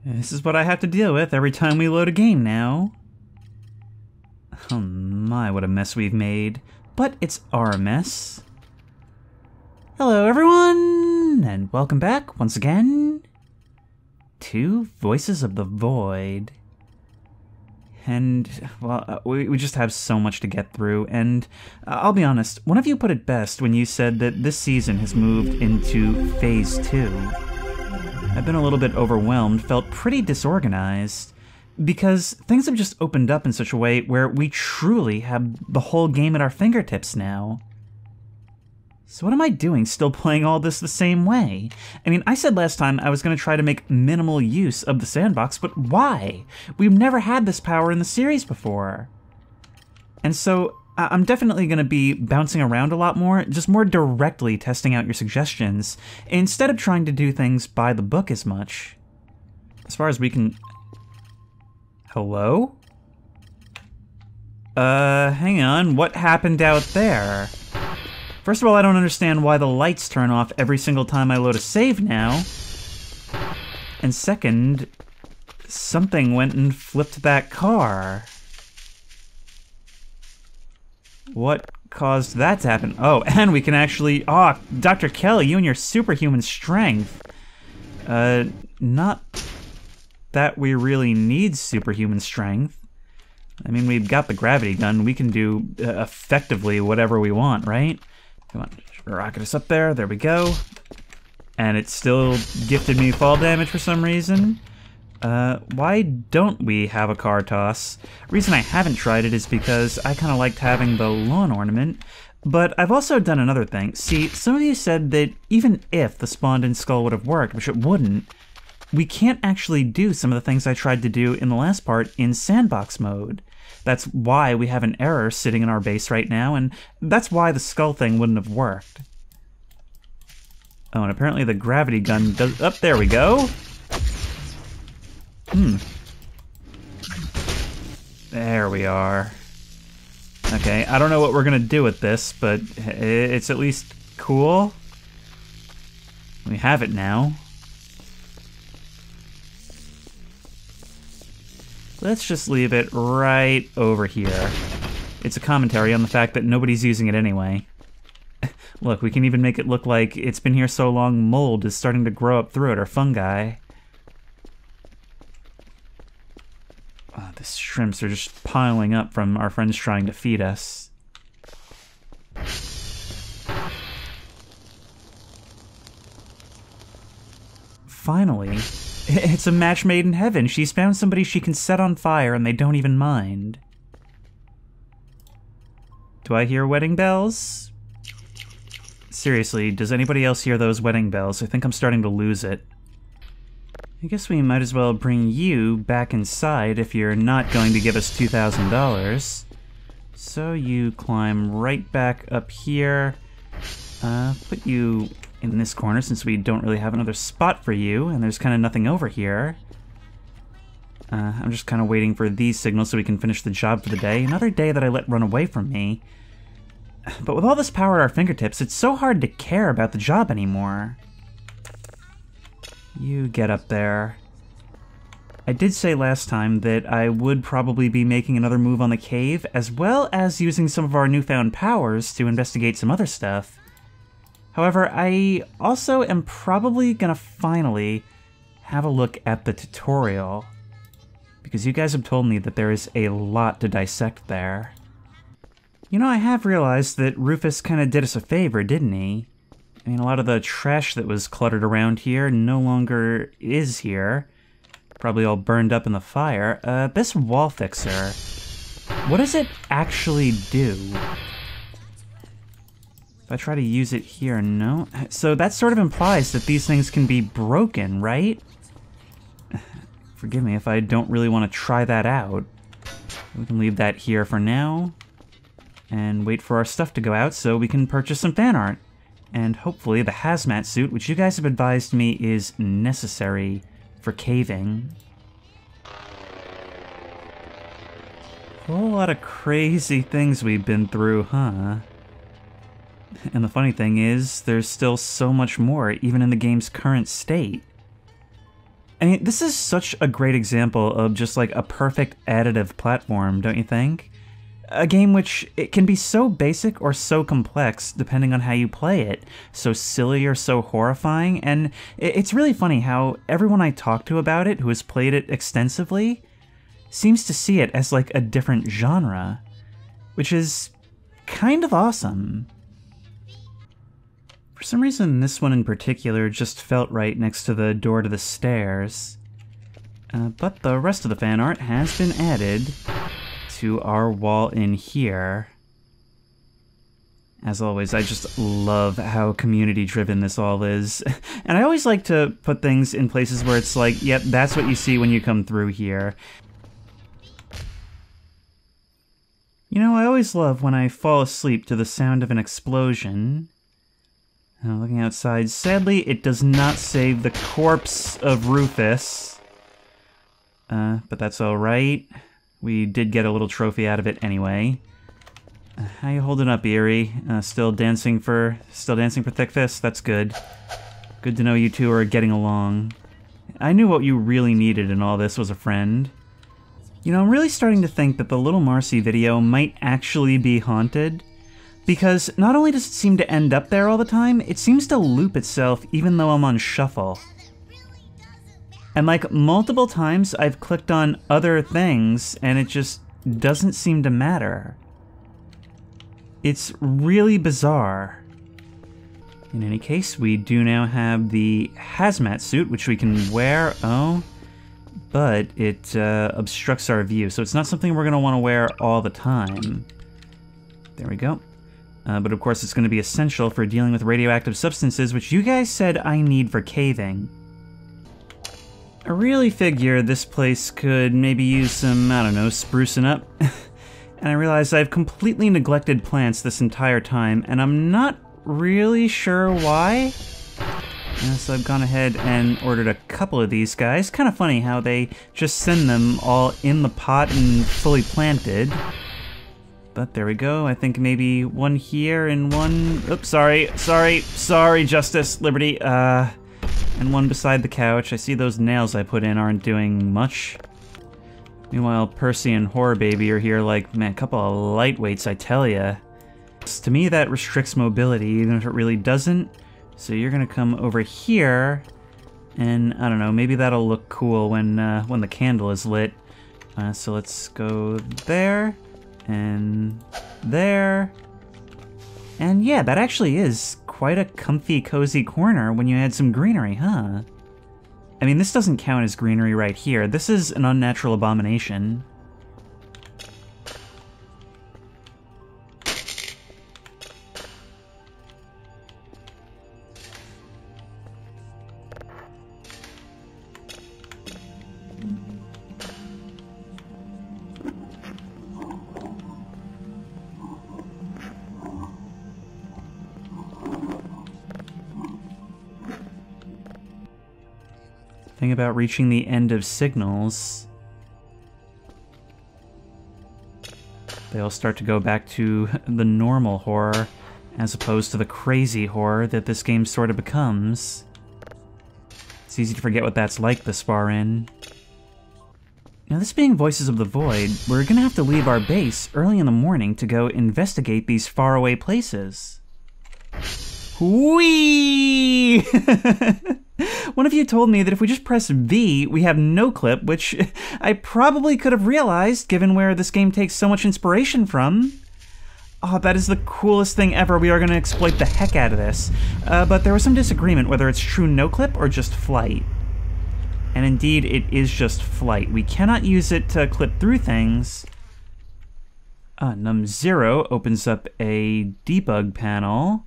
This is what I have to deal with every time we load a game now. Oh my, what a mess we've made. But it's our mess. Hello everyone, and welcome back once again to Voices of the Void. And, well, we just have so much to get through, and I'll be honest, one of you put it best when you said that this season has moved into Phase 2. I've been a little bit overwhelmed, felt pretty disorganized, because things have just opened up in such a way where we truly have the whole game at our fingertips now. So what am I doing still playing all this the same way? I mean, I said last time I was going to try to make minimal use of the sandbox, but why? We've never had this power in the series before. And so I'm definitely going to be bouncing around a lot more, just more directly testing out your suggestions, instead of trying to do things by the book as much. As far as we can... Hello? Hang on, what happened out there? First of all, I don't understand why the lights turn off every single time I load a save now. And second, something went and flipped that car. What caused that to happen? Oh, and we can actually... Oh, Dr. Kelly, you and your superhuman strength. Not that we really need superhuman strength. I mean, we've got the gravity gun. We can do effectively whatever we want, right? Come on, rocket us up there. There we go. And it still gifted me fall damage for some reason. Why don't we have a car toss? Reason I haven't tried it is because I kind of liked having the lawn ornament. But I've also done another thing. See, some of you said that even if the spawned-in skull would have worked, which it wouldn't, we can't actually do some of the things I tried to do in the last part in sandbox mode. That's why we have an error sitting in our base right now, and that's why the skull thing wouldn't have worked. Oh, and apparently the gravity gun does... Oh, there we go! There we are. Okay, I don't know what we're gonna do with this, but it's at least cool. We have it now. Let's just leave it right over here. It's a commentary on the fact that nobody's using it anyway. Look, we can even make it look like it's been here so long mold is starting to grow up through it, or fungi. Oh, the shrimps are just piling up from our friends trying to feed us. Finally. It's a match made in heaven. She's found somebody she can set on fire and they don't even mind. Do I hear wedding bells? Seriously, does anybody else hear those wedding bells? I think I'm starting to lose it. I guess we might as well bring you back inside if you're not going to give us $2,000. So you climb right back up here. Put you in this corner since we don't really have another spot for you, and there's kind of nothing over here. I'm just kind of waiting for these signals so we can finish the job for the day. Another day that I let run away from me. But with all this power at our fingertips, it's so hard to care about the job anymore. You get up there. I did say last time that I would probably be making another move on the cave, as well as using some of our newfound powers to investigate some other stuff. However, I also am probably gonna finally have a look at the tutorial, because you guys have told me that there is a lot to dissect there. You know, I have realized that Rufus kinda did us a favor, didn't he? I mean, a lot of the trash that was cluttered around here no longer is here. Probably all burned up in the fire. This wall fixer, what does it actually do? If I try to use it here, no? So that sort of implies that these things can be broken, right? Forgive me if I don't really want to try that out. We can leave that here for now, and wait for our stuff to go out so we can purchase some fan art. And hopefully the hazmat suit, which you guys have advised me is necessary for caving. A whole lot of crazy things we've been through, huh? And the funny thing is, there's still so much more, even in the game's current state. And this is such a great example of just like a perfect additive platform, don't you think? A game which it can be so basic or so complex depending on how you play it, so silly or so horrifying, and it's really funny how everyone I talk to about it who has played it extensively seems to see it as like a different genre, which is kind of awesome. For some reason, this one in particular just felt right next to the door to the stairs. But the rest of the fan art has been added to our wall in here. As always, I just love how community-driven this all is. And I always like to put things in places where it's like, yep, that's what you see when you come through here. You know, I always love when I fall asleep to the sound of an explosion. Looking outside, sadly, it does not save the corpse of Rufus. But that's alright. We did get a little trophy out of it anyway. How you holding up, Eerie? Still dancing for Thick Fist? That's good. Good to know you two are getting along. I knew what you really needed in all this was a friend. You know, I'm really starting to think that the Little Marcy video might actually be haunted. Because not only does it seem to end up there all the time, it seems to loop itself even though I'm on shuffle. And like multiple times I've clicked on other things and it just doesn't seem to matter. It's really bizarre. In any case, we do now have the hazmat suit, which we can wear, but it obstructs our view, so it's not something we're going to want to wear all the time. There we go. But of course it's going to be essential for dealing with radioactive substances, which you guys said I need for caving. I really figure this place could maybe use some, I don't know, sprucing up. And I realize I've completely neglected plants this entire time, and I'm not really sure why. So I've gone ahead and ordered a couple of these guys. Kind of funny how they just send them all in the pot and fully planted. But there we go. I think maybe one here and one... Oops, sorry, Justice, Liberty. And one beside the couch. I see those nails I put in aren't doing much. Meanwhile, Percy and Horror Baby are here like, man, a couple of lightweights, I tell ya. To me, that restricts mobility, even if it really doesn't. So you're gonna come over here, and I don't know, maybe that'll look cool when the candle is lit. So let's go there. And there. And yeah, that actually is quite a comfy, cozy corner when you add some greenery, huh? I mean, this doesn't count as greenery right here. This is an unnatural abomination. Thing about reaching the end of signals, they all start to go back to the normal horror, as opposed to the crazy horror that this game sort of becomes. It's easy to forget what that's like this far in. Now, this being Voices of the Void, we're gonna have to leave our base early in the morning to go investigate these faraway places. Whee! One of you told me that if we just press V, we have no clip, which I probably could have realized, given where this game takes so much inspiration from. Oh, that is the coolest thing ever. We are going to exploit the heck out of this. But there was some disagreement whether it's true no clip or just flight. And indeed, it is just flight. We cannot use it to clip through things. Num0 opens up a debug panel.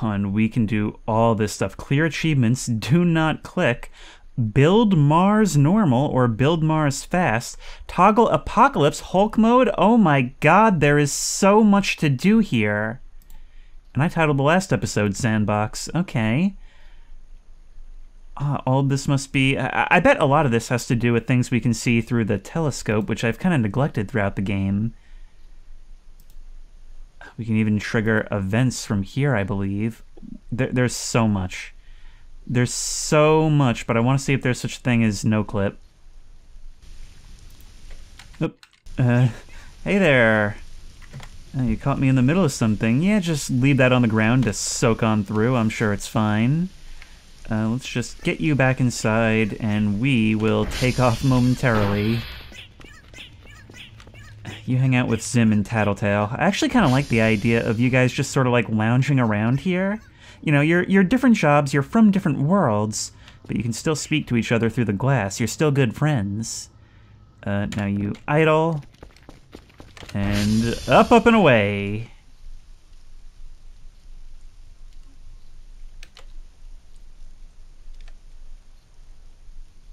And we can do all this stuff. Clear achievements, do not click. Build Mars normal or build Mars fast. Toggle Apocalypse Hulk mode. Oh my god, there is so much to do here. And I titled the last episode Sandbox. Okay. All of this must be... I bet a lot of this has to do with things we can see through the telescope, which I've kind of neglected throughout the game. We can even trigger events from here, I believe. There's so much. There's so much, but I want to see if there's such a thing as no clip. Oop. Hey there. You caught me in the middle of something. Yeah, just leave that on the ground to soak on through. I'm sure it's fine. Let's just get you back inside, and we will take off momentarily. You hang out with Zim and Tattletale. I actually kind of like the idea of you guys just sort of like lounging around here. You know, you're different jobs, you're from different worlds, but you can still speak to each other through the glass. You're still good friends. Now you idle. And up, and away.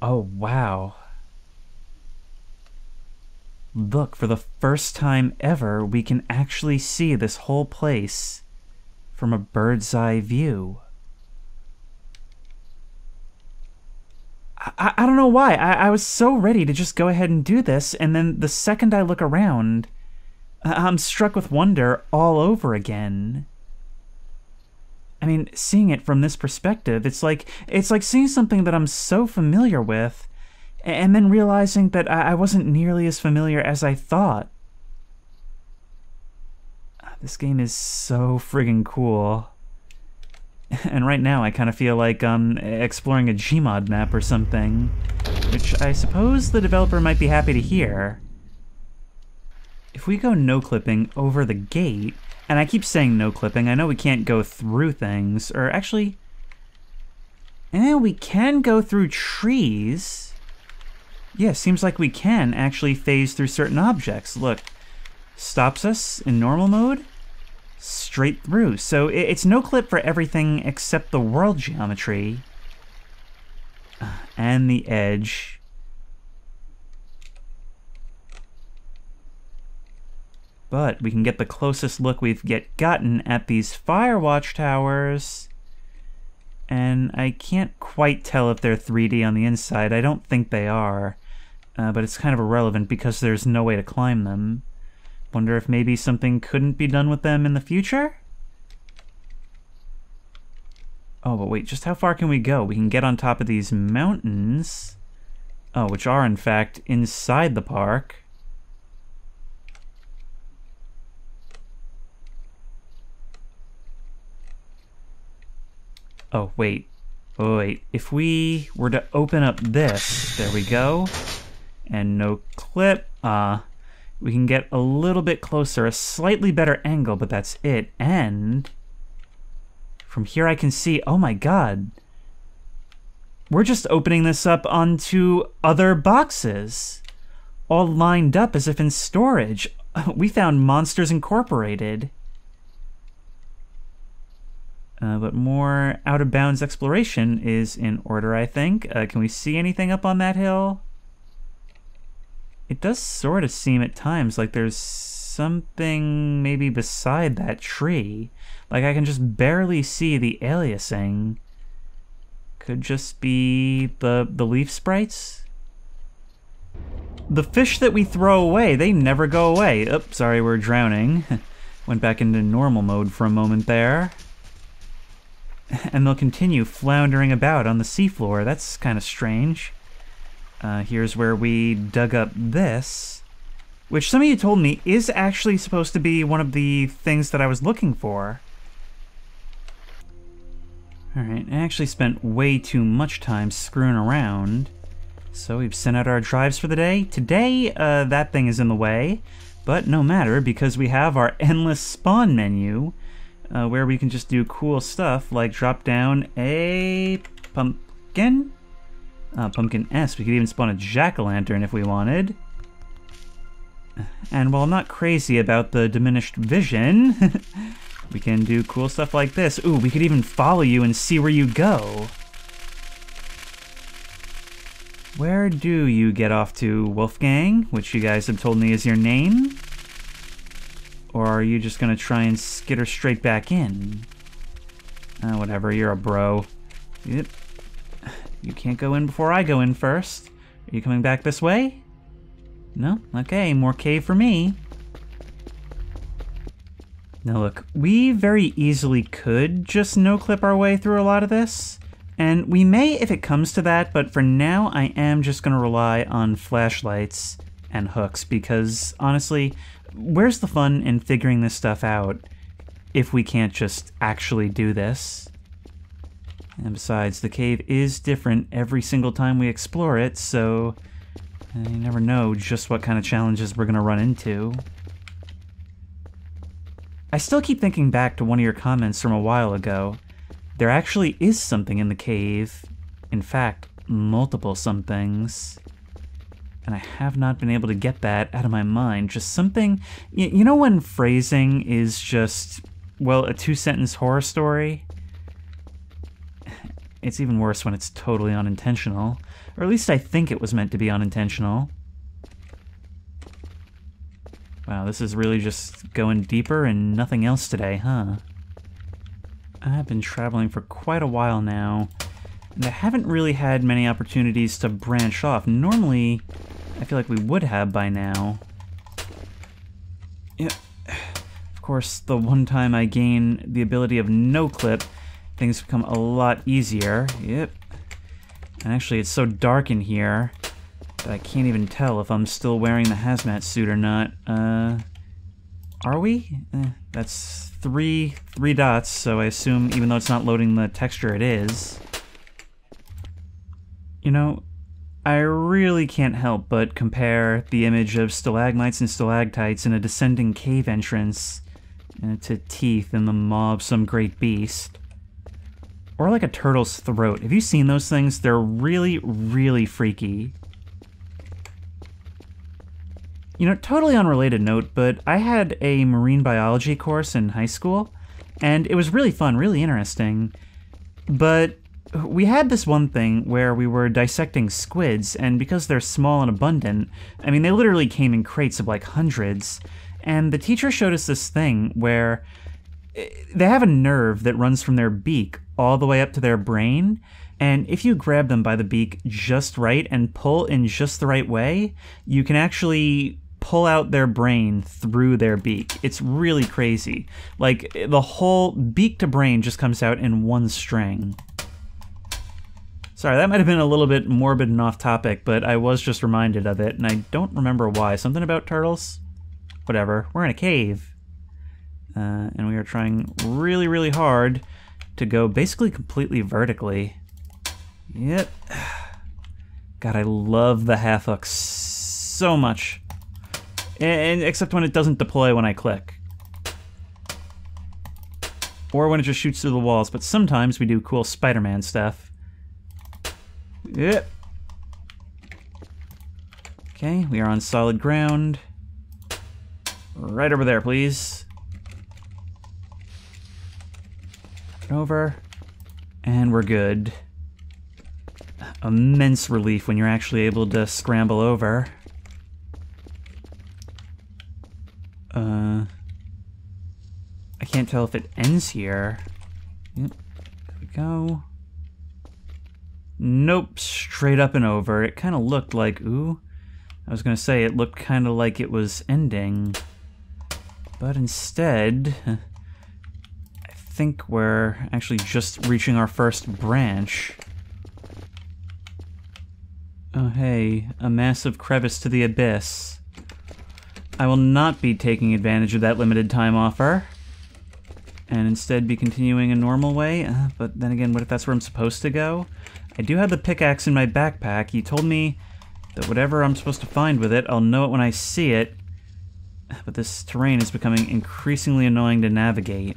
Oh, wow. Look, for the first time ever, we can actually see this whole place from a bird's eye view. I don't know why. I was so ready to just go ahead and do this, and then the second I look around, I'm struck with wonder all over again. I mean, seeing it from this perspective, it's like seeing something that I'm so familiar with, and then realizing that I wasn't nearly as familiar as I thought. This game is so friggin' cool. And right now I kind of feel like I'm exploring a Gmod map or something, which I suppose the developer might be happy to hear. If we go no-clipping over the gate, and I keep saying no-clipping, I know we can't go through things, or actually, we can go through trees. Yeah, seems like we can actually phase through certain objects. Look, stops us in normal mode, straight through. So it's no clip for everything except the world geometry and the edge. But we can get the closest look we've gotten at these Firewatch towers. And I can't quite tell if they're 3D on the inside. I don't think they are. But it's kind of irrelevant because there's no way to climb them. Wonder if maybe something couldn't be done with them in the future? Oh, but wait, just how far can we go? We can get on top of these mountains. Oh, which are, in fact, inside the park. Oh, wait. Oh, wait. If we were to open up this, there we go. And no clip. We can get a little bit closer, a slightly better angle, but that's it. And from here I can see, oh my god. We're just opening this up onto other boxes. All lined up as if in storage. We found Monsters Incorporated. But more out-of-bounds exploration is in order, I think. Can we see anything up on that hill? It does sort of seem at times like there's something maybe beside that tree. Like I can just barely see the aliasing. Could just be the leaf sprites? The fish that we throw away, they never go away. Oops, sorry, we're drowning. Went back into normal mode for a moment there. And they'll continue floundering about on the seafloor. That's kind of strange. Here's where we dug up this, which some of you told me is actually supposed to be one of the things that I was looking for. Alright, I actually spent way too much time screwing around. So we've sent out our drives for the day. Today, that thing is in the way, but no matter because we have our endless spawn menu, where we can just do cool stuff like drop down a pumpkin? Pumpkin S. We could even spawn a jack-o'-lantern if we wanted. And while I'm not crazy about the diminished vision, we can do cool stuff like this. Ooh, we could even follow you and see where you go. Where do you get off to, Wolfgang? Which you guys have told me is your name? Or are you just gonna try and skitter straight back in? Whatever, you're a bro. Yep. You can't go in before I go in first. Are you coming back this way? No? Okay, more cave for me. Now look, we very easily could just no-clip our way through a lot of this, And we may if it comes to that, but for now I am just going to rely on flashlights and hooks because, honestly, where's the fun in figuring this stuff out if we can't just actually do this? And besides, the cave is different every single time we explore it, so you never know just what kind of challenges we're going to run into. I still keep thinking back to one of your comments from a while ago. There actually is something in the cave. In fact, multiple somethings. And I have not been able to get that out of my mind. Just something... You know when phrasing is just, well, a two-sentence horror story? It's even worse when it's totally unintentional. Or at least I think it was meant to be unintentional. Wow, this is really just going deeper and nothing else today, huh? I've been traveling for quite a while now, and I haven't really had many opportunities to branch off. Normally, I feel like we would have by now. Yeah. Of course, the one time I gain the ability of no-clip, things become a lot easier. Yep. And actually, it's so dark in here that I can't even tell if I'm still wearing the hazmat suit or not. Are we? That's three dots, so I assume even though it's not loading the texture, it is. You know, I really can't help but compare the image of stalagmites and stalactites in a descending cave entrance to teeth in the maw of some great beast. Or like a turtle's throat. Have you seen those things? They're really, really freaky. You know, totally unrelated note, but I had a marine biology course in high school, and it was really fun, really interesting. But we had this one thing where we were dissecting squids, and because they're small and abundant, I mean, they literally came in crates of like hundreds, and the teacher showed us this thing where they have a nerve that runs from their beak all the way up to their brain, and if you grab them by the beak just right and pull in just the right way, you can actually pull out their brain through their beak. It's really crazy. Like, the whole beak to brain just comes out in one string. Sorry, that might have been a little bit morbid and off topic, but I was just reminded of it, and I don't remember why. Something about turtles? Whatever. We're in a cave. And we are trying really, really hard to go basically completely vertically. Yep. God, I love the half hook so much. And except when it doesn't deploy when I click. Or when it just shoots through the walls, but sometimes we do cool Spider-Man stuff. Yep. Okay, we are on solid ground. Right over there, please. Over. And we're good. Immense relief when you're actually able to scramble over. I can't tell if it ends here. Yep, there we go. Nope, straight up and over. It kind of looked like, ooh, I was gonna say it looked kind of like it was ending. But instead, I think we're actually just reaching our first branch. Oh hey, a massive crevice to the abyss. I will not be taking advantage of that limited time offer, and instead be continuing a normal way, but then again, what if that's where I'm supposed to go? I do have the pickaxe in my backpack. You told me that whatever I'm supposed to find with it, I'll know it when I see it, but this terrain is becoming increasingly annoying to navigate.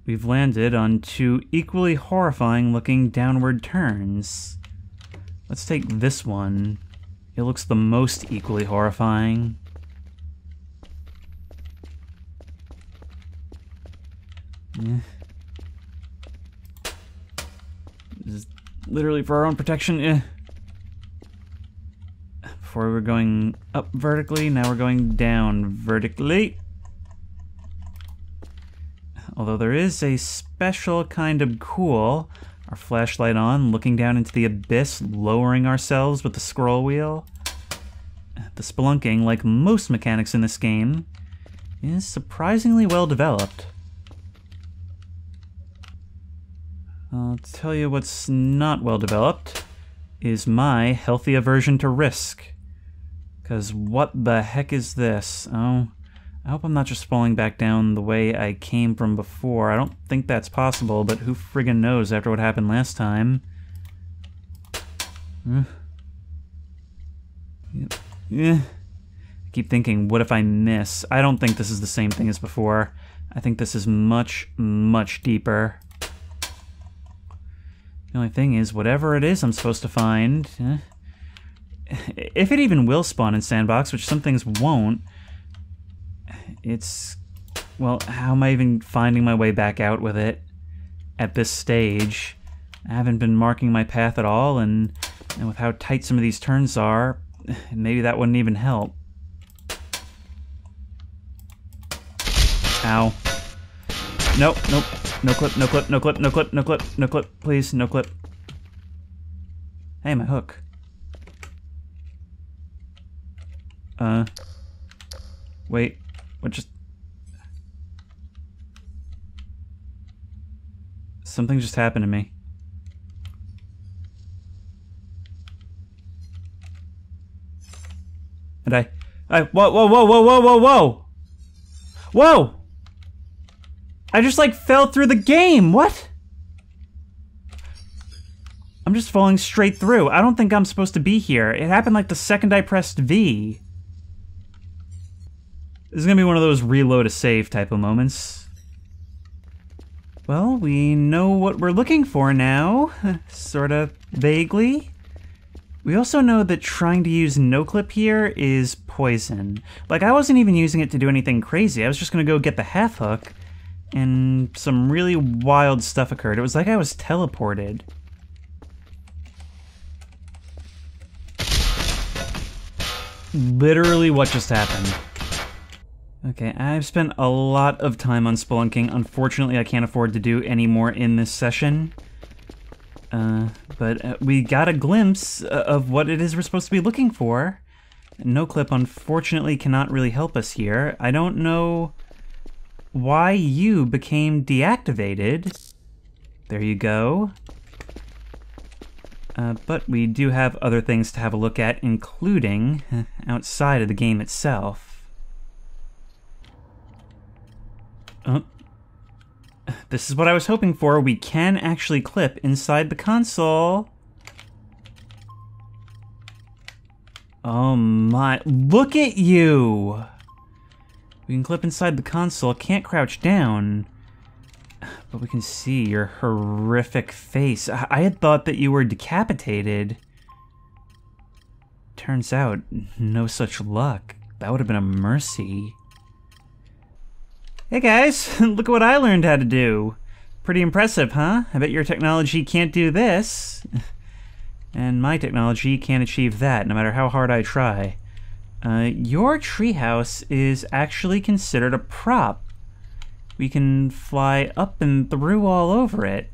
We've landed on two equally horrifying looking downward turns. Let's take this one. It looks the most equally horrifying. This is literally for our own protection. Before we were going up vertically, now we're going down vertically. Although there is a special kind of cool. Our flashlight on, looking down into the abyss, lowering ourselves with the scroll wheel. The spelunking, like most mechanics in this game, is surprisingly well developed. I'll tell you what's not well developed is my healthy aversion to risk. Because what the heck is this? Oh, I hope I'm not just falling back down the way I came from before. I don't think that's possible, but who friggin' knows after what happened last time. Yeah. I keep thinking, what if I miss? I don't think this is the same thing as before. I think this is much, much deeper. The only thing is, whatever it is I'm supposed to find... if it even will spawn in Sandbox, which some things won't, it's... well, how am I even finding my way back out with it at this stage? I haven't been marking my path at all, and with how tight some of these turns are, maybe that wouldn't even help. Ow. Nope, nope. No clip, no clip, no clip, no clip, no clip, no clip. Please, no clip. Hey, my hook. Wait. What just... something just happened to me. And whoa, whoa, whoa, whoa, whoa, whoa, whoa! Whoa! I just, like, fell through the game! What? I'm just falling straight through. I don't think I'm supposed to be here. It happened, like, the second I pressed V. This is gonna be one of those reload a save type of moments. Well, we know what we're looking for now. Sorta vaguely. We also know that trying to use no-clip here is poison. Like, I wasn't even using it to do anything crazy. I was just gonna go get the half hook, and some really wild stuff occurred. It was like I was teleported. Literally what just happened. Okay, I've spent a lot of time on spelunking. Unfortunately, I can't afford to do any more in this session. But we got a glimpse of what it is we're supposed to be looking for. No-clip, unfortunately, cannot really help us here. I don't know why you became deactivated. There you go. But we do have other things to have a look at, including outside of the game itself. This is what I was hoping for. We can actually clip inside the console. Oh my, look at you! We can clip inside the console, can't crouch down. But we can see your horrific face. I had thought that you were decapitated. Turns out, no such luck. That would have been a mercy. Hey guys, look at what I learned how to do. Pretty impressive, huh? I bet your technology can't do this. And my technology can't achieve that, no matter how hard I try. Your treehouse is actually considered a prop. We can fly up and through all over it.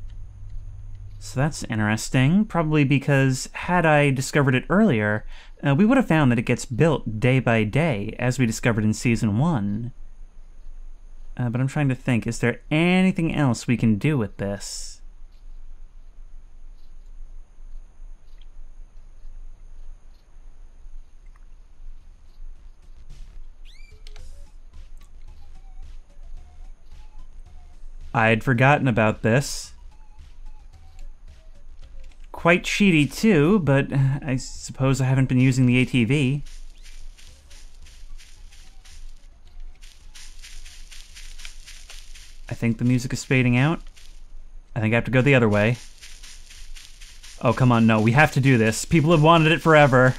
So that's interesting, probably because had I discovered it earlier, we would have found that it gets built day by day, as we discovered in Season 1. But I'm trying to think, is there anything else we can do with this? I'd forgotten about this. Quite cheaty too, but I suppose I haven't been using the ATV. I think the music is fading out. I think I have to go the other way. Oh, come on, no, we have to do this. People have wanted it forever.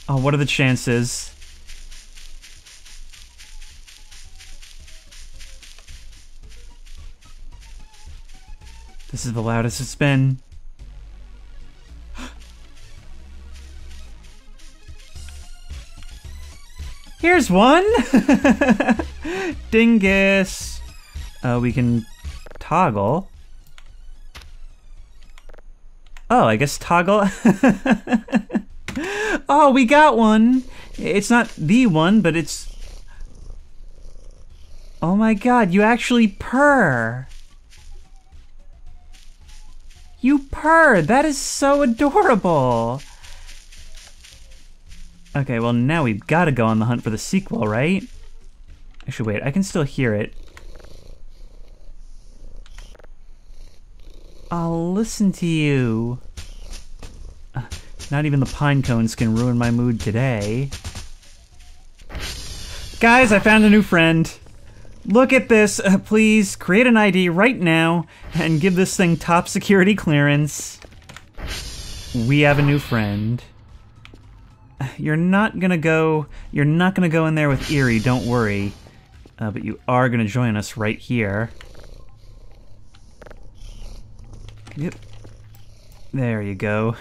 Oh, what are the chances? This is the loudest it's been. Here's one! Dingus! We can toggle. Oh, I guess toggle. Oh, we got one! It's not the one, but it's... Oh my god, you actually purr! You purred! That is so adorable! Okay, well now we've gotta go on the hunt for the sequel, right? Actually, wait, I can still hear it. I'll listen to you. Not even the pine cones can ruin my mood today. Guys, I found a new friend. Look at this. Please create an ID right now and give this thing top security clearance. We have a new friend. You're not gonna go in there with Eerie, don't worry. But you are gonna join us right here. Yep. There you go.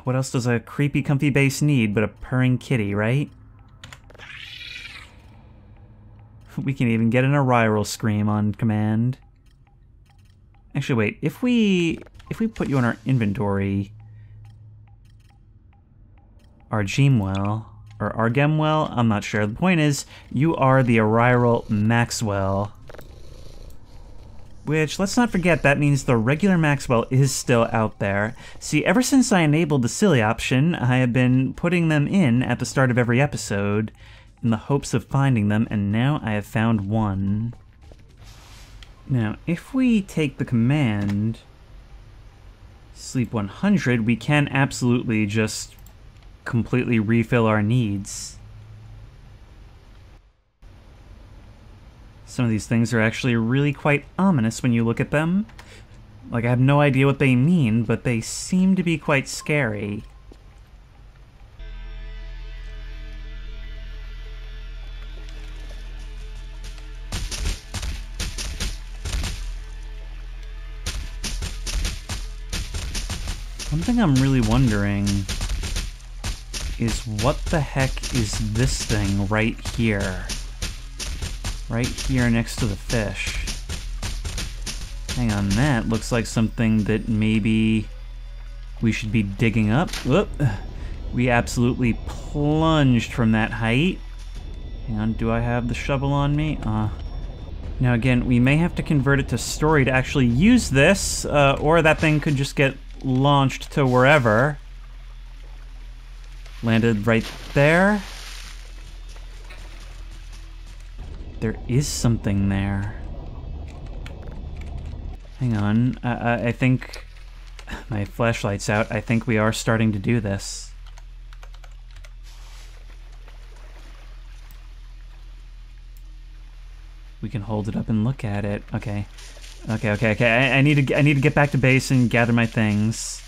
What else does a creepy, comfy base need but a purring kitty, right? We can even get an Arrival scream on command. Actually, wait. If we put you in our inventory, Argemwell or Argemwell, I'm not sure. The point is, you are the Arrival Maxwell. Which, let's not forget, that means the regular Maxwell is still out there. See, ever since I enabled the silly option, I have been putting them in at the start of every episode in the hopes of finding them, and now I have found one. Now, if we take the command Sleep 100, we can absolutely just completely refill our needs. Some of these things are actually really quite ominous when you look at them. Like, I have no idea what they mean, but they seem to be quite scary. One thing I'm really wondering is what the heck is this thing right here? Right here next to the fish. Hang on, that looks like something that maybe we should be digging up. Whoop! We absolutely plunged from that height. Hang on, do I have the shovel on me? Now again, we may have to convert it to story to actually use this, or that thing could just get launched to wherever. Landed right there. There is something there. Hang on, I think my flashlight's out. I think we are starting to do this. We can hold it up and look at it. Okay. Okay. I need to get back to base and gather my things.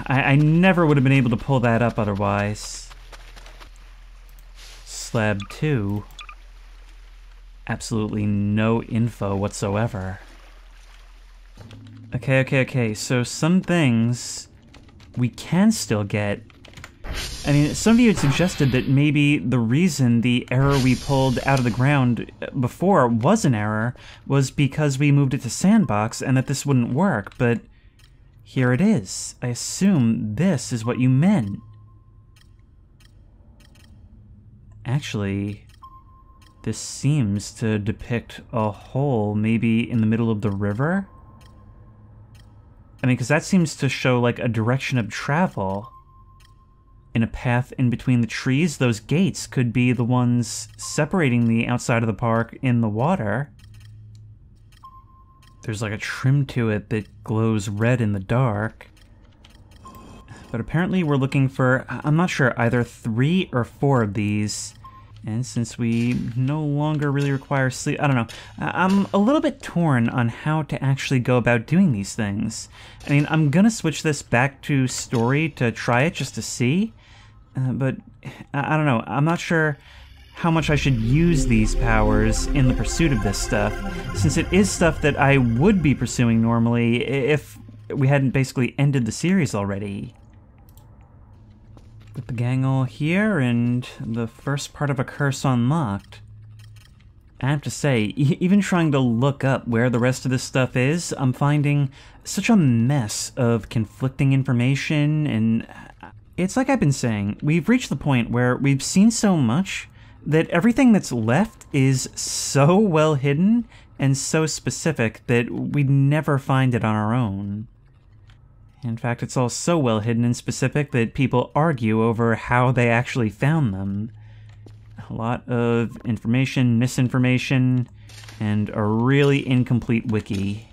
I never would have been able to pull that up otherwise. Slab 2. Absolutely no info whatsoever. Okay, so some things we can still get. I mean, some of you had suggested that maybe the reason the arrow we pulled out of the ground before was an error was because we moved it to sandbox and that this wouldn't work, but here it is. I assume this is what you meant. Actually, this seems to depict a hole maybe in the middle of the river? I mean, because that seems to show like a direction of travel. In a path in between the trees, those gates could be the ones separating the outside of the park in the water. There's like a trim to it that glows red in the dark. But apparently we're looking for, I'm not sure, either 3 or 4 of these. And since we no longer really require sleep, I don't know. I'm a little bit torn on how to actually go about doing these things. I mean, I'm gonna switch this back to story to try it just to see. But I don't know. I'm not sure how much I should use these powers in the pursuit of this stuff, since it is stuff that I would be pursuing normally if we hadn't basically ended the series already. Got the gang all here, and the first part of a curse unlocked. I have to say, even trying to look up where the rest of this stuff is, I'm finding such a mess of conflicting information, and it's like I've been saying, we've reached the point where we've seen so much that everything that's left is so well hidden, and so specific that we'd never find it on our own. In fact, it's all so well hidden and specific that people argue over how they actually found them. A lot of information, misinformation, and a really incomplete wiki.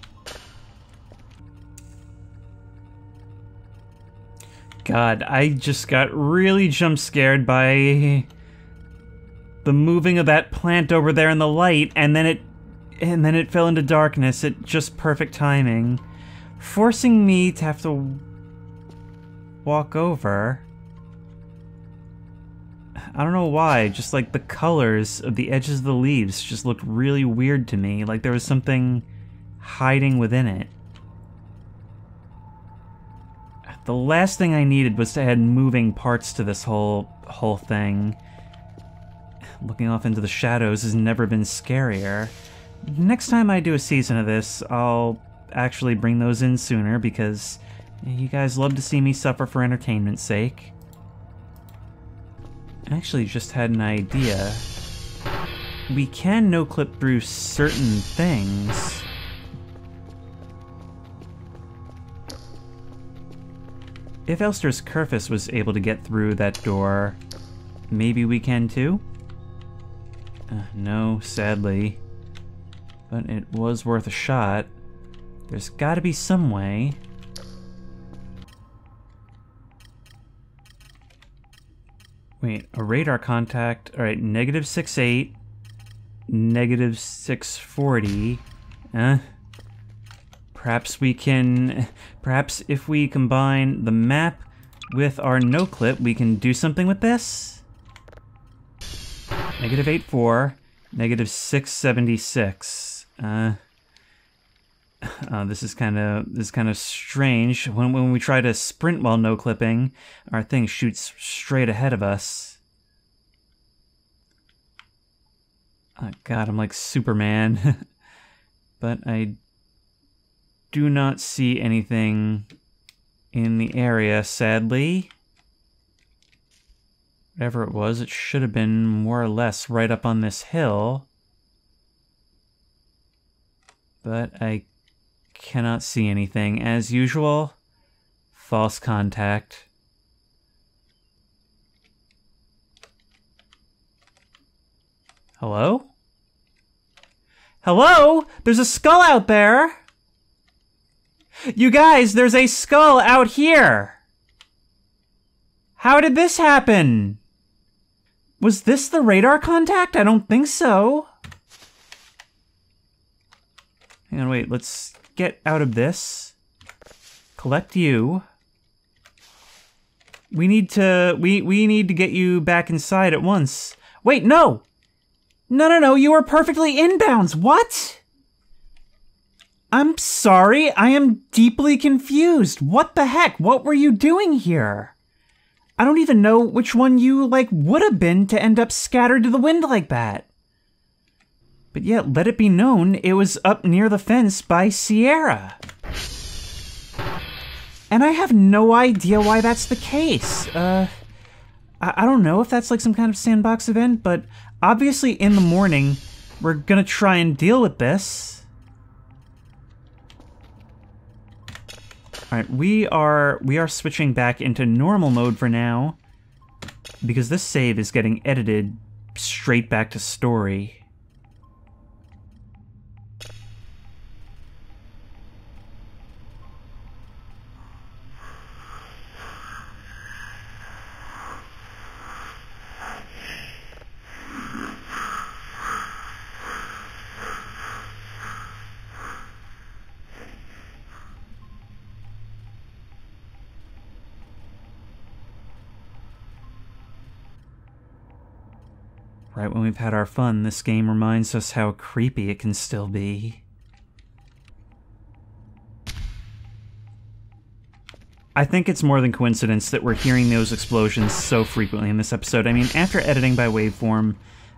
God, I just got really jump scared by the moving of that plant over there in the light, and then it fell into darkness at just perfect timing, forcing me to have to walk over. I don't know why, just like the colors of the edges of the leaves just looked really weird to me, like there was something hiding within it. The last thing I needed was to add moving parts to this whole thing. Looking off into the shadows has never been scarier. Next time I do a season of this, I'll actually bring those in sooner because you guys love to see me suffer for entertainment's sake. I actually just had an idea. We can no-clip through certain things. If Elster's Kerfus was able to get through that door, maybe we can too? No, sadly. But it was worth a shot. There's gotta be some way. Wait, a radar contact. Alright, -68, -640. Perhaps we can... Perhaps if we combine the map with our no-clip, we can do something with this? -84, -676. This is kind of strange. When we try to sprint while no-clipping, our thing shoots straight ahead of us. Oh God, I'm like Superman. But I do not see anything in the area, sadly. Whatever it was, it should have been more or less right up on this hill. But I cannot see anything. As usual, false contact. Hello? Hello? There's a skull out there! You guys, there's a skull out here! How did this happen? Was this the radar contact? I don't think so. Hang on, wait, let's get out of this. Collect you. We need to get you back inside at once. Wait, no! No, you are perfectly inbounds, what? I'm sorry, I am deeply confused. What the heck? What were you doing here? I don't even know which one you, would have been to end up scattered to the wind like that. But yet, let it be known, it was up near the fence by Sierra. And I have no idea why that's the case. I don't know if that's like some kind of sandbox event, but obviously in the morning, we're gonna try and deal with this. Alright, we are switching back into normal mode for now, because this save is getting edited straight back to story. Right when we've had our fun, this game reminds us how creepy it can still be. I think it's more than coincidence that we're hearing those explosions so frequently in this episode. I mean, after editing by waveform,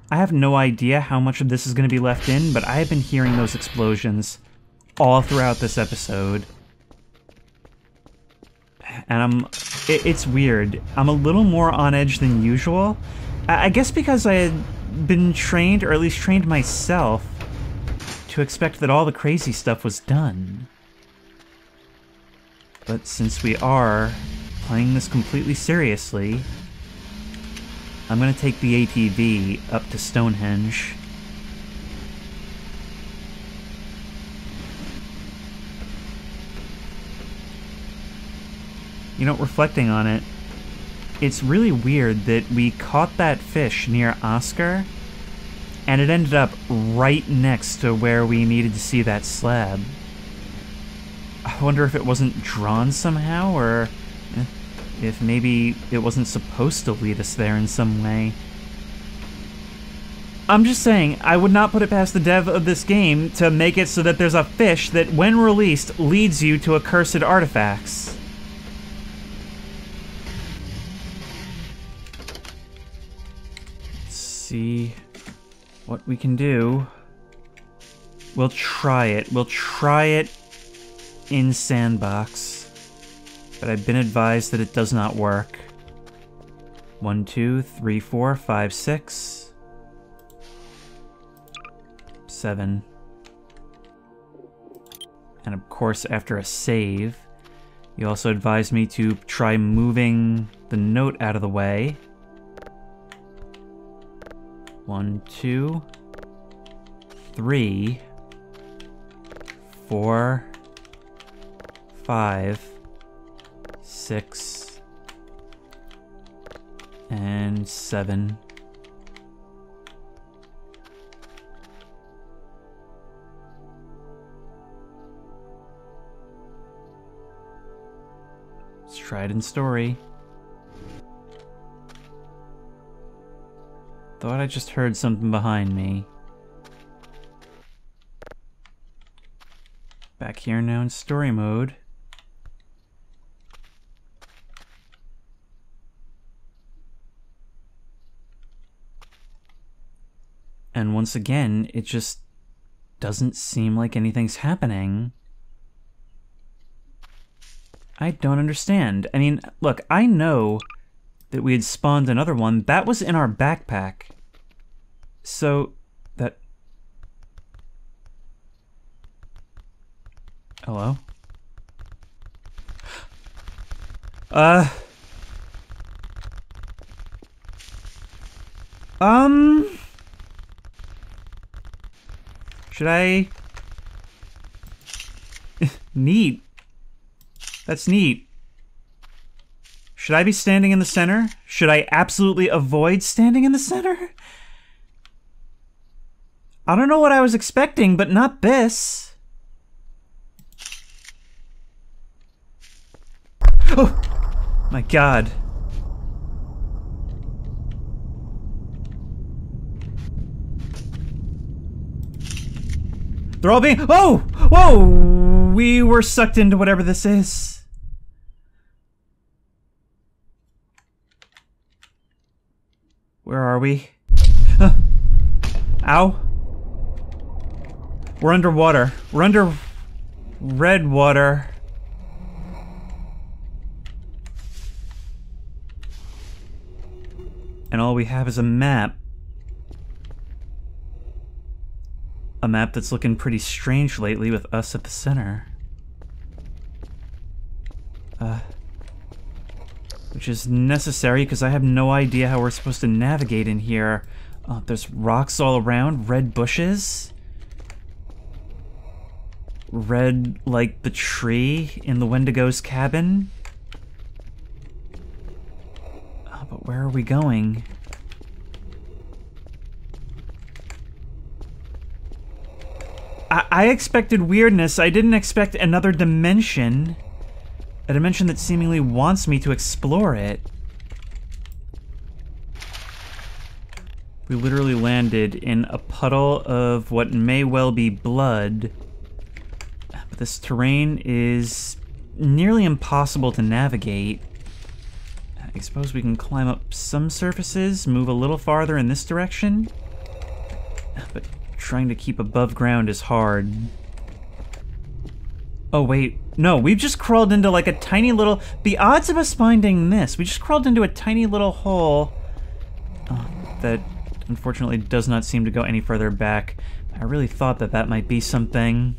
I have no idea how much of this is going to be left in, but I have been hearing those explosions all throughout this episode. And it's weird. I'm a little more on edge than usual. I guess because I had been trained, or at least trained myself, to expect that all the crazy stuff was done. But since we are playing this completely seriously, I'm gonna take the ATV up to Stonehenge. You know, reflecting on it, it's really weird that we caught that fish near Oscar, and it ended up right next to where we needed to see that slab. I wonder if it wasn't drawn somehow, or if maybe it wasn't supposed to lead us there in some way. I'm just saying, I would not put it past the dev of this game to make it so that there's a fish that, when released, leads you to accursed artifacts. Let's see what we can do. We'll try it. We'll try it in Sandbox, but I've been advised that it does not work. 1, 2, 3, 4, 5, 6, 7. And of course, after a save, you also advised me to try moving the note out of the way. 1, 2, 3, 4, 5, 6, and 7. Let's try it in story. Thought I just heard something behind me. Back here now in story mode. And once again, it just doesn't seem like anything's happening. I don't understand. I mean, look, I know that we had spawned another one. That was in our backpack. So, that... Hello? Should I... Neat. That's neat. Should I be standing in the center? Should I absolutely avoid standing in the center? I don't know what I was expecting, but not this. Oh! My God. They're all being... Oh! Whoa! We were sucked into whatever this is. Where are we? Ow. We're underwater. We're under red water. And all we have is a map. A map that's looking pretty strange lately with us at the center. Which is necessary because I have no idea how we're supposed to navigate in here. There's rocks all around, red bushes. Red like the tree in the Wendigo's cabin. But where are we going? I expected weirdness. I didn't expect another dimension. A dimension that seemingly wants me to explore it. We literally landed in a puddle of what may well be blood. But this terrain is nearly impossible to navigate. I suppose we can climb up some surfaces, move a little farther in this direction. But trying to keep above ground is hard. Oh wait, no, we've just crawled into like a tiny little... The odds of us finding this, we just crawled into a tiny little hole that unfortunately does not seem to go any further back. I really thought that that might be something.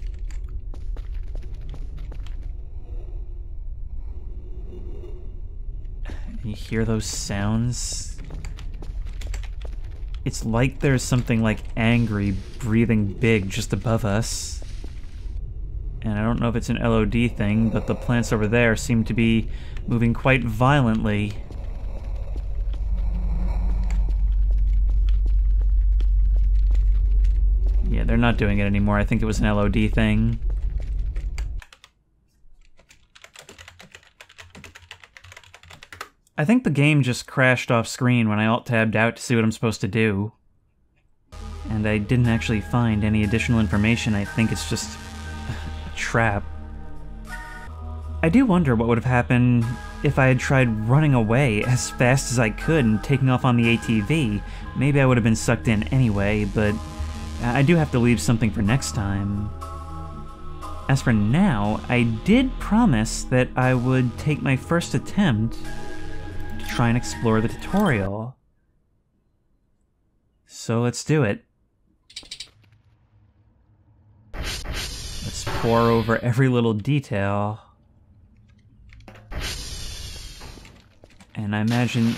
You hear those sounds? It's like there's something like angry breathing big just above us. And I don't know if it's an LOD thing, but the plants over there seem to be moving quite violently. Yeah, they're not doing it anymore. I think it was an LOD thing. I think the game just crashed off screen when I alt-tabbed out to see what I'm supposed to do. And I didn't actually find any additional information. I think it's just a trap. I do wonder what would have happened if I had tried running away as fast as I could and taking off on the ATV. Maybe I would have been sucked in anyway, but I do have to leave something for next time. As for now, I did promise that I would take my first attempt to try and explore the tutorial. So let's do it. Let's pore over every little detail. And I imagine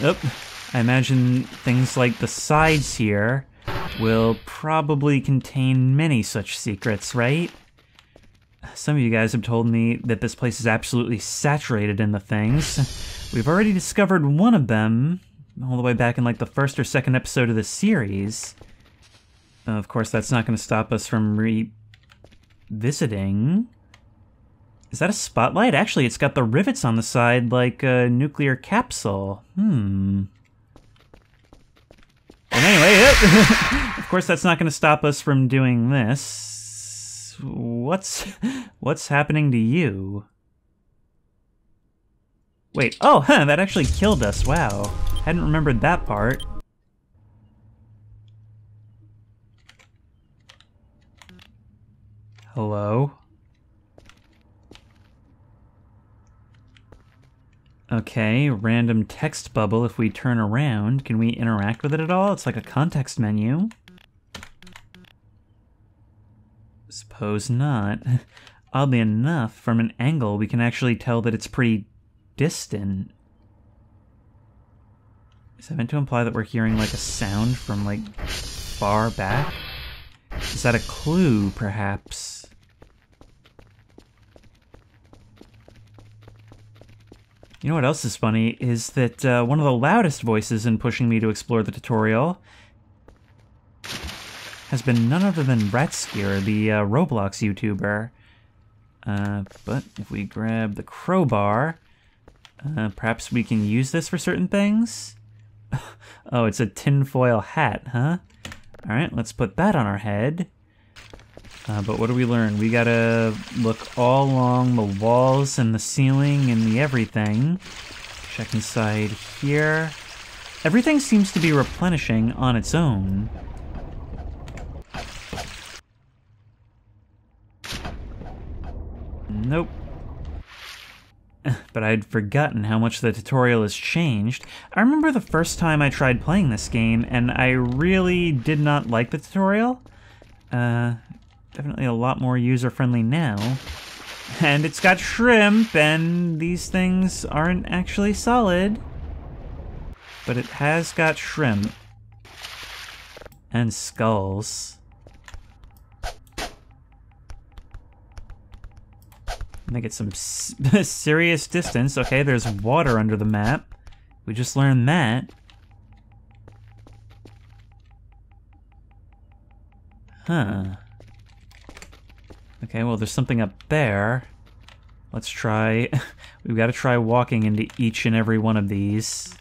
things like the sides here will probably contain many such secrets, right? Some of you guys have told me that this place is absolutely saturated in the things. We've already discovered one of them, all the way back in like the first or second episode of the series. Of course, that's not going to stop us from revisiting. Is that a spotlight? Actually, it's got the rivets on the side like a nuclear capsule. Well, anyway, of course that's not going to stop us from doing this. What's happening to you? Wait, oh, that actually killed us, wow. Hadn't remembered that part. Hello? Okay, random text bubble if we turn around. Can we interact with it at all? It's like a context menu. Suppose not. Oddly enough, from an angle, we can actually tell that it's pretty distant. Is that meant to imply that we're hearing like a sound from like far back? Is that a clue, perhaps? You know what else is funny is that one of the loudest voices in pushing me to explore the tutorial has been none other than Ratskier, the Roblox YouTuber. But if we grab the crowbar, perhaps we can use this for certain things? Oh, it's a tinfoil hat, huh? Alright, let's put that on our head. But what do we learn? We gotta look all along the walls and the ceiling and the everything. Check inside here. Everything seems to be replenishing on its own. Nope. But I'd forgotten how much the tutorial has changed. I remember the first time I tried playing this game, and I really did not like the tutorial. Definitely a lot more user-friendly now. And it's got shrimp, and these things aren't actually solid. But it has got shrimp. And skulls. And they get some serious distance. Okay, there's water under the map. We just learned that. Huh. Okay, well, there's something up there. Let's try... We've got to try walking into each and every one of these.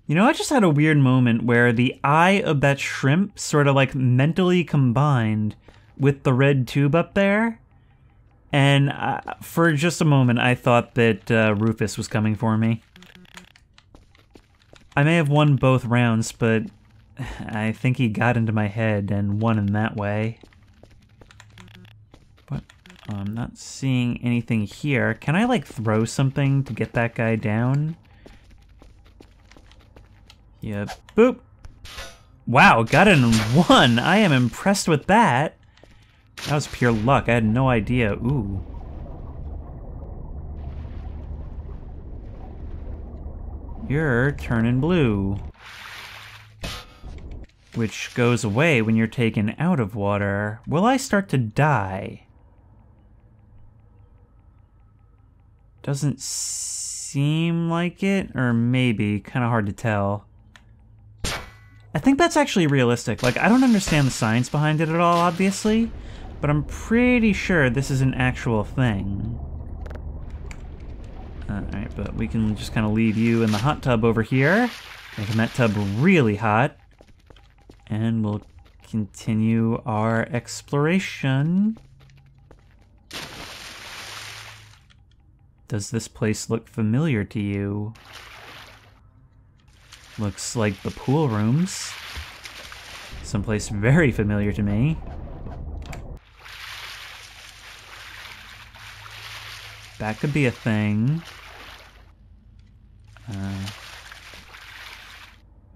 You know, I just had a weird moment where the eye of that shrimp sort of like mentally combined with the red tube up there. And for just a moment, I thought that Rufus was coming for me. I may have won both rounds, but I think he got into my head and won in that way. But I'm not seeing anything here. Can I, like, throw something to get that guy down? Yep. Boop! Wow, got it in one! I am impressed with that! That was pure luck, I had no idea. Ooh. You're turning blue. Which goes away when you're taken out of water. Will I start to die? Doesn't seem like it, or maybe, kind of hard to tell. I think that's actually realistic. Like, I don't understand the science behind it at all, obviously, but I'm pretty sure this is an actual thing. Alright, but we can just kind of leave you in the hot tub over here, making that tub really hot, and we'll continue our exploration. Does this place look familiar to you? Looks like the pool rooms. Someplace very familiar to me. That could be a thing.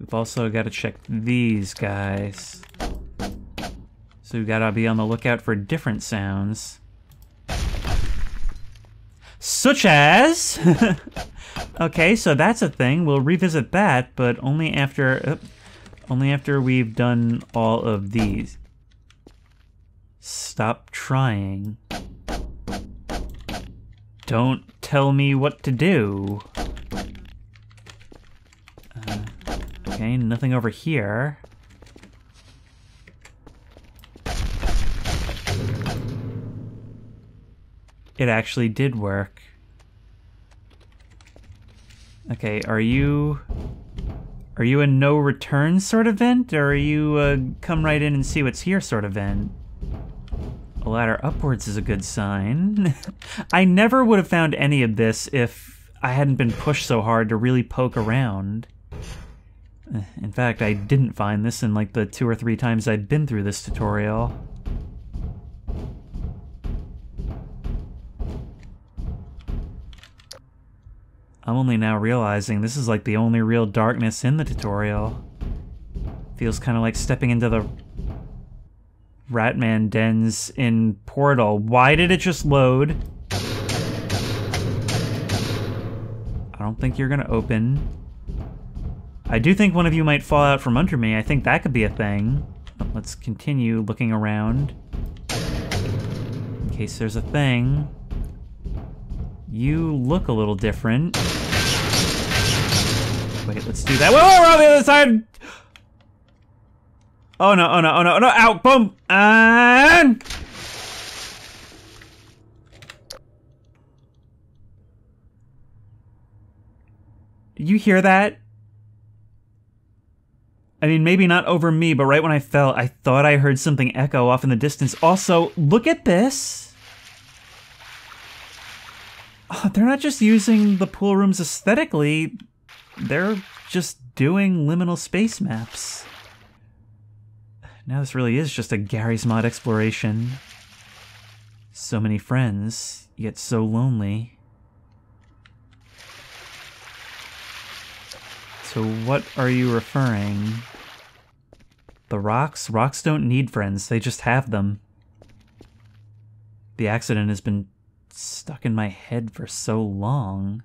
We've also got to check these guys. So we've got to be on the lookout for different sounds. Such as... Okay, so that's a thing. We'll revisit that, but only after we've done all of these. Stop trying. Don't tell me what to do. Okay, nothing over here. It actually did work. Okay, are you a no return sort of vent, or are you a come right in and see what's here sort of vent? A ladder upwards is a good sign. I never would have found any of this if I hadn't been pushed so hard to really poke around. In fact, I didn't find this in like the 2 or 3 times I'd been through this tutorial. I'm only now realizing this is like the only real darkness in the tutorial. Feels kind of like stepping into the Ratman dens in Portal. Why did it just load? I don't think you're gonna open. I do think one of you might fall out from under me. I think that could be a thing. Let's continue looking around. In case there's a thing. You look a little different. Wait, let's do that. Whoa, we're on the other side! Oh no, oh no, oh no, oh no, ow, boom! And... Did you hear that? I mean, maybe not over me, but right when I fell, I thought I heard something echo off in the distance. Also, look at this! Oh, they're not just using the pool rooms aesthetically, they're just doing liminal space maps. Now this really is just a Garry's Mod exploration. So many friends, yet so lonely. To what are you referring? The rocks? Rocks don't need friends, they just have them. The accident has been stuck in my head for so long.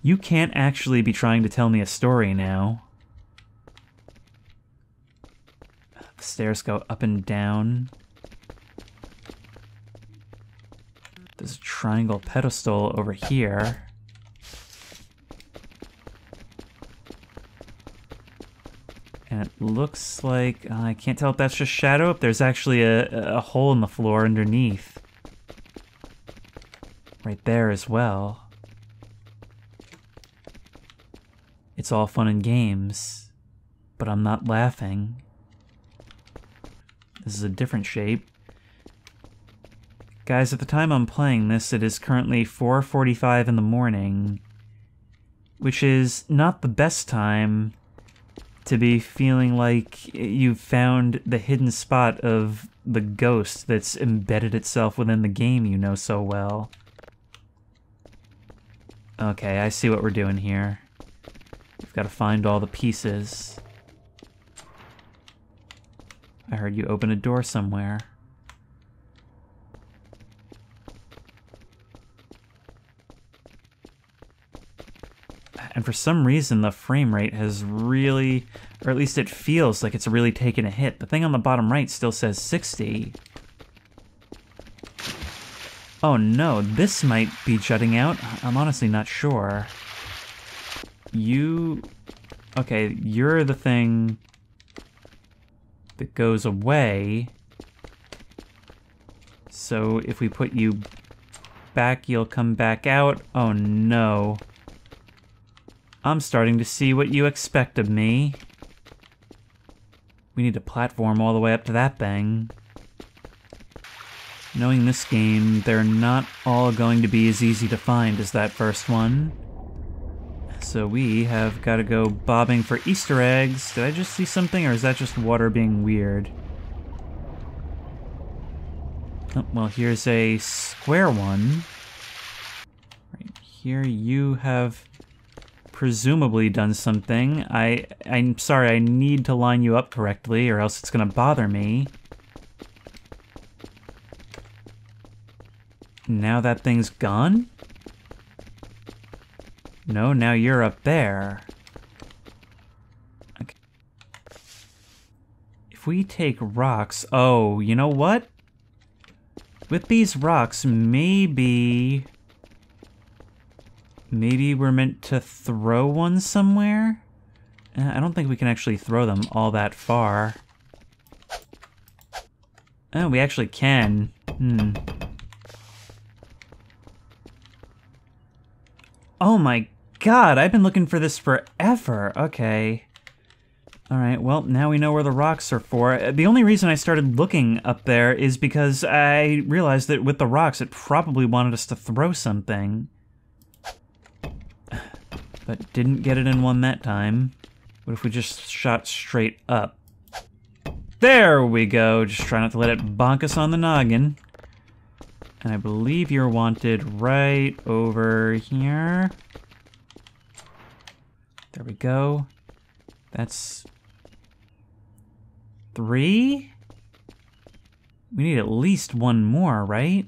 You can't actually be trying to tell me a story now. The stairs go up and down. There's a triangle pedestal over here. And it looks like, I can't tell if that's just shadow, if there's actually a hole in the floor underneath. Right there as well. It's all fun and games, but I'm not laughing. This is a different shape. Guys, at the time I'm playing this, it is currently 4:45 in the morning, which is not the best time to be feeling like you've found the hidden spot of the ghost that's embedded itself within the game you know so well. Okay, I see what we're doing here. We've got to find all the pieces. I heard you open a door somewhere. And for some reason, the frame rate has really, or at least it feels like it's really taken a hit. The thing on the bottom right still says 60. Oh no, this might be jutting out. I'm honestly not sure. Okay, you're the thing that goes away. So if we put you back, you'll come back out. Oh no. I'm starting to see what you expect of me. We need to platform all the way up to that thing. Knowing this game, they're not all going to be as easy to find as that first one. So we have got to go bobbing for Easter eggs. Did I just see something, or is that just water being weird? Oh, well, here's a square one. Right here, you have presumably done something. I'm sorry, I need to line you up correctly, or else it's gonna bother me. Now that thing's gone? No, now you're up there. Okay. If we take rocks... Oh, you know what? With these rocks, maybe we're meant to throw one somewhere? I don't think we can actually throw them all that far. Oh, we actually can. Oh my god, I've been looking for this forever. Okay. Alright, well, now we know where the rocks are for. The only reason I started looking up there is because I realized that with the rocks, it probably wanted us to throw something. But didn't get it in one that time. What if we just shot straight up? There we go. Just try not to let it bonk us on the noggin. And I believe you're wanted right over here. There we go. That's 3? We need at least one more, right?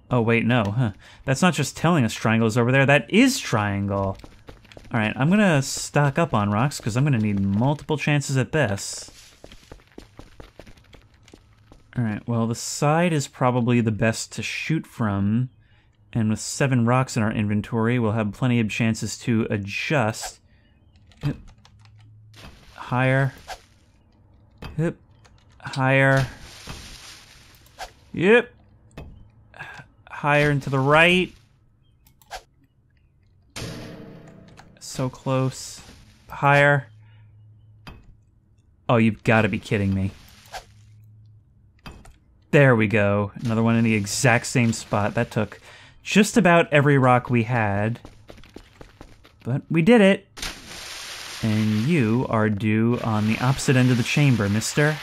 Oh, wait, no. Huh. That's not just telling us triangle is over there. That is triangle. All right, I'm going to stock up on rocks because I'm going to need multiple chances at this. All right, well, the side is probably the best to shoot from. And with 7 rocks in our inventory, we'll have plenty of chances to adjust. Hip. Higher. Hip. Higher. Yep. Higher and to the right. So close. Higher. Oh, you've got to be kidding me. There we go. Another one in the exact same spot. That took just about every rock we had. But we did it. And you are due on the opposite end of the chamber, mister.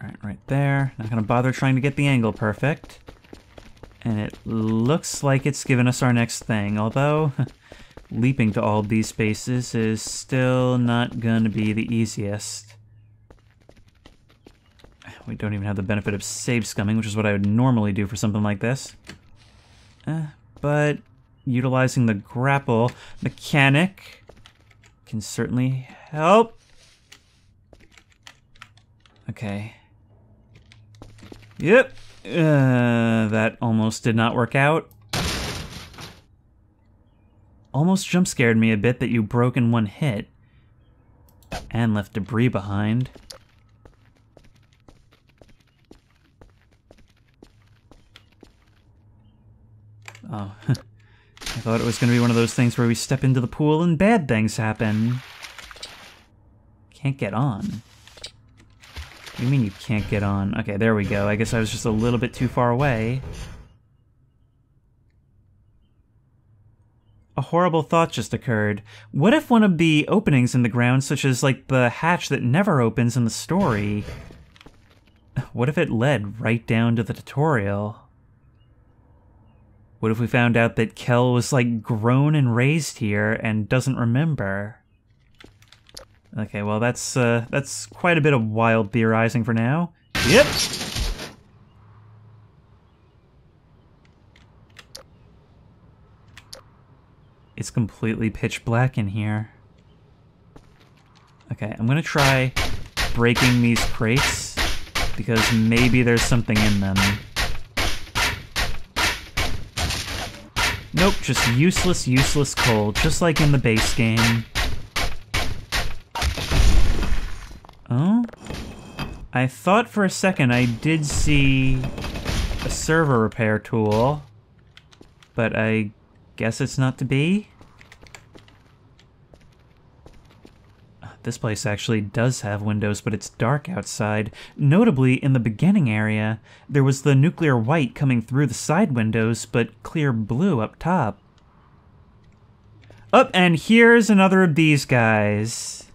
Alright, right there. Not gonna bother trying to get the angle perfect. And it looks like it's given us our next thing, although leaping to all these spaces is still not gonna be the easiest. We don't even have the benefit of save scumming, which is what I would normally do for something like this. But utilizing the grapple mechanic can certainly help. Okay. Yep. That almost did not work out. Almost jump scared me a bit that you broke in one hit. And left debris behind. Oh, I thought it was going to be one of those things where we step into the pool and bad things happen. Can't get on. What do you mean you can't get on? Okay, there we go. I guess I was just a little bit too far away. A horrible thought just occurred. What if one of the openings in the ground, such as like the hatch that never opens in the story, what if it led right down to the tutorial? What if we found out that Kel was, like, grown and raised here and doesn't remember? Okay, well, that's quite a bit of wild theorizing for now. Yep! It's completely pitch black in here. Okay, I'm gonna try breaking these crates, because maybe there's something in them. Nope, just useless coal, just like in the base game. Oh? I thought for a second I did see a server repair tool, but I guess it's not to be. This place actually does have windows, but it's dark outside. Notably, in the beginning area, there was the nuclear white coming through the side windows, but clear blue up top. Oh, and here's another of these guys.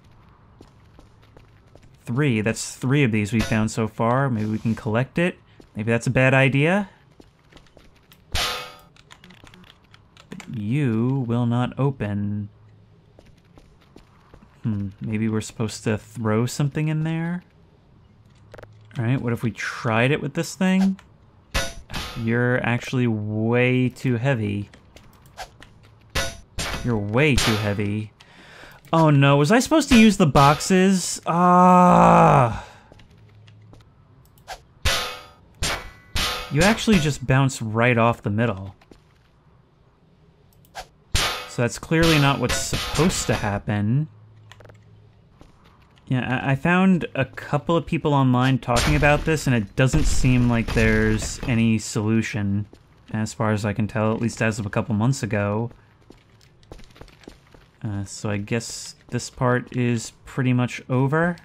3. That's 3 of these we found so far. Maybe we can collect it. Maybe that's a bad idea. You will not open. Maybe we're supposed to throw something in there? Alright, what if we tried it with this thing? You're actually way too heavy. You're way too heavy. Oh no, was I supposed to use the boxes? Ah! You actually just bounce right off the middle. So that's clearly not what's supposed to happen. Yeah, I found a couple of people online talking about this, and it doesn't seem like there's any solution, as far as I can tell, at least as of a couple months ago. So I guess this part is pretty much over.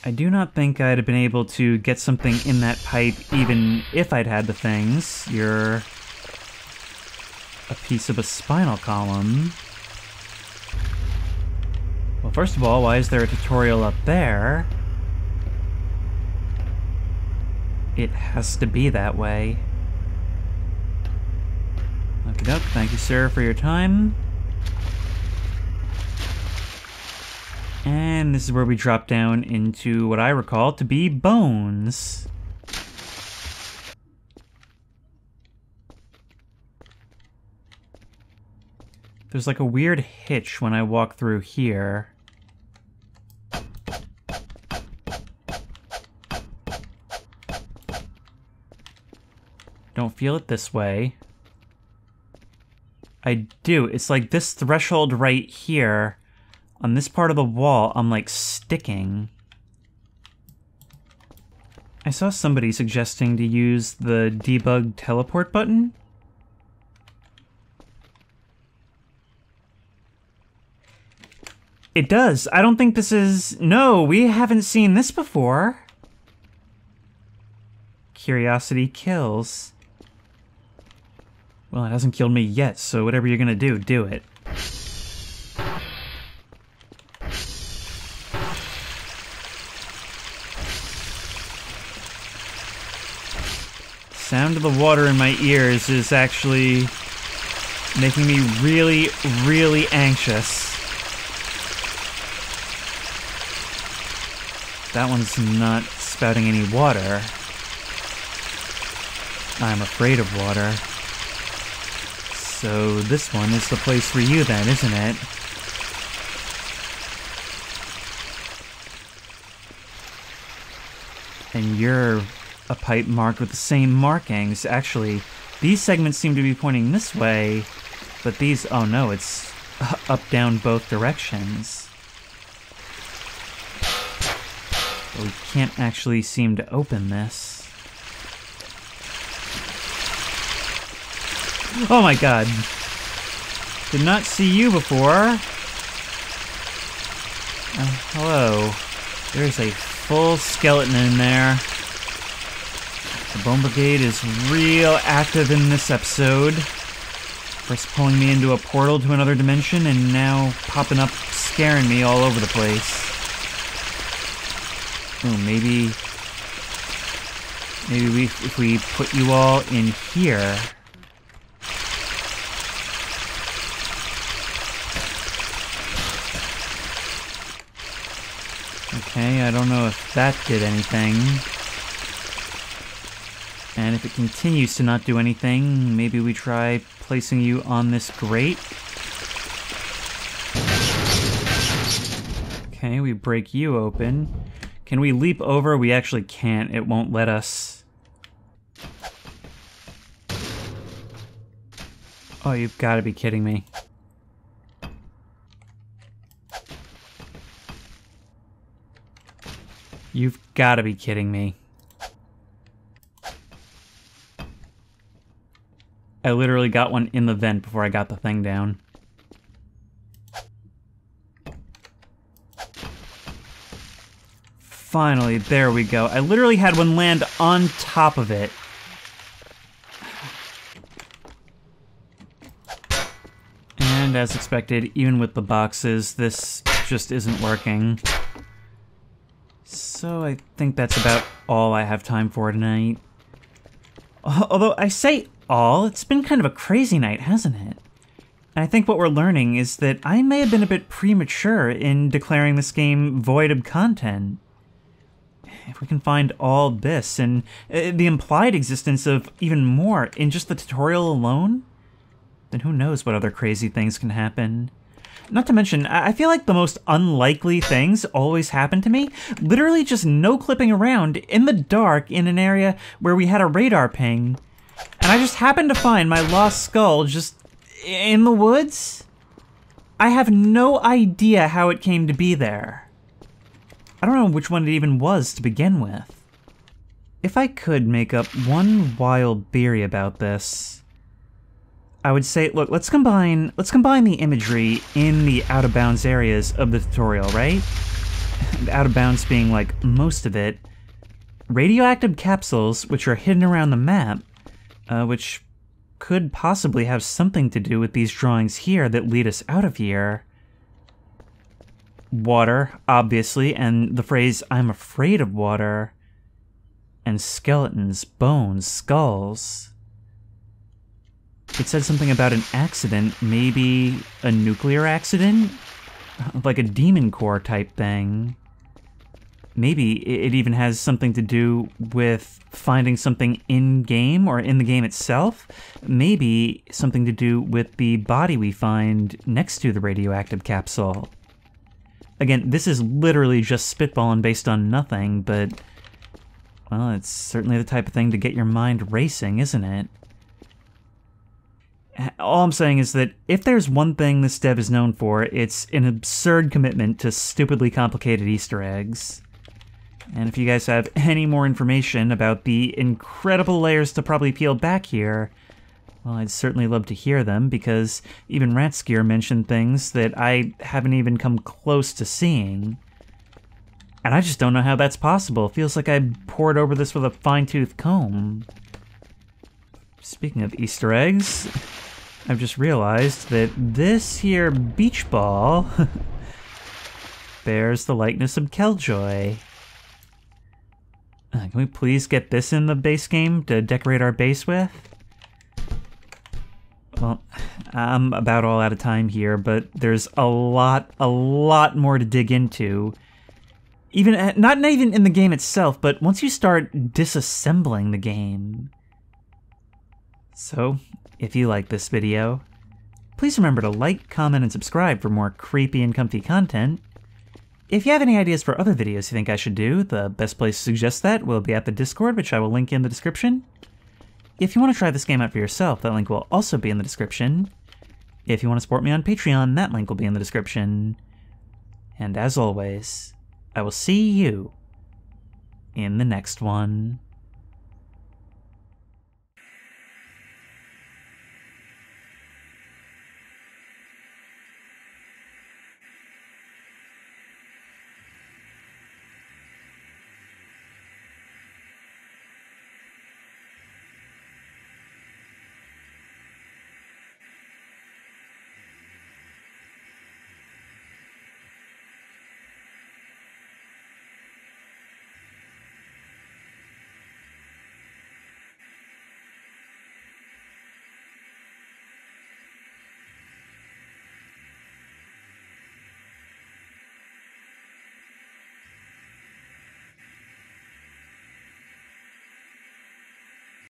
I do not think I'd have been able to get something in that pipe even if I'd had the things. You're a piece of a spinal column. Well, first of all, why is there a tutorial up there? It has to be that way. Okie doke, thank you, sir, for your time. And this is where we drop down into what I recall to be bones. There's like a weird hitch when I walk through here. Don't feel it this way. I do. It's like this threshold right here. On this part of the wall, I'm like sticking. I saw somebody suggesting to use the debug teleport button. It does. I don't think this is... No, we haven't seen this before. Curiosity kills. Well, it hasn't killed me yet, so whatever you're gonna do, do it. Sound of the water in my ears is actually making me really, really anxious. That one's not spouting any water. I'm afraid of water. So this one is the place for you then, isn't it? And you're a pipe marked with the same markings. Actually, these segments seem to be pointing this way, but these, oh no, it's up, down, both directions. But we can't actually seem to open this. Oh my god. Did not see you before. Hello. There's a full skeleton in there. The Bone Brigade is real active in this episode. First pulling me into a portal to another dimension, and now popping up, scaring me all over the place. Oh, maybe Maybe if we put you all in here. Okay, I don't know if that did anything. And if it continues to not do anything, maybe we try placing you on this grate. Okay, we break you open. Can we leap over? We actually can't. It won't let us. Oh, you've got to be kidding me. You've got to be kidding me. I literally got one in the vent before I got the thing down. Finally, there we go. I literally had one land on top of it. And as expected, even with the boxes, this just isn't working. So I think that's about all I have time for tonight. Although I say all, it's been kind of a crazy night, hasn't it? And I think what we're learning is that I may have been a bit premature in declaring this game void of content. If we can find all this and the implied existence of even more in just the tutorial alone, then who knows what other crazy things can happen. Not to mention, I feel like the most unlikely things always happen to me. Literally just no clipping around in the dark in an area where we had a radar ping. And I just happened to find my lost skull just in the woods. I have no idea how it came to be there. I don't know which one it even was to begin with. If I could make up one wild theory about this, I would say, look, let's combine the imagery in the out-of-bounds areas of the tutorial, right? Out-of-bounds being, like, most of it. Radioactive capsules, which are hidden around the map, which could possibly have something to do with these drawings here that lead us out of here. Water, obviously, and the phrase, "I'm afraid of water." And skeletons, bones, skulls. It said something about an accident, maybe a nuclear accident? Like a demon core type thing. Maybe it even has something to do with finding something in-game or in the game itself. Maybe something to do with the body we find next to the radioactive capsule. Again, this is literally just spitballing based on nothing, but, well, it's certainly the type of thing to get your mind racing, isn't it? All I'm saying is that if there's one thing this dev is known for, it's an absurd commitment to stupidly complicated Easter eggs. And if you guys have any more information about the incredible layers to probably peel back here, well, I'd certainly love to hear them, because even Ratskier mentioned things that I haven't even come close to seeing. And I just don't know how that's possible. It feels like I poured over this with a fine-tooth comb. Speaking of Easter eggs, I've just realized that this here beach ball bears the likeness of Killjoy. Can we please get this in the base game to decorate our base with? Well, I'm about all out of time here, but there's a lot more to dig into. Not even in the game itself, but once you start disassembling the game. So, if you like this video, please remember to like, comment, and subscribe for more creepy and comfy content. If you have any ideas for other videos you think I should do, the best place to suggest that will be at the Discord, which I will link in the description. If you want to try this game out for yourself, that link will also be in the description. If you want to support me on Patreon, that link will be in the description. And as always, I will see you in the next one.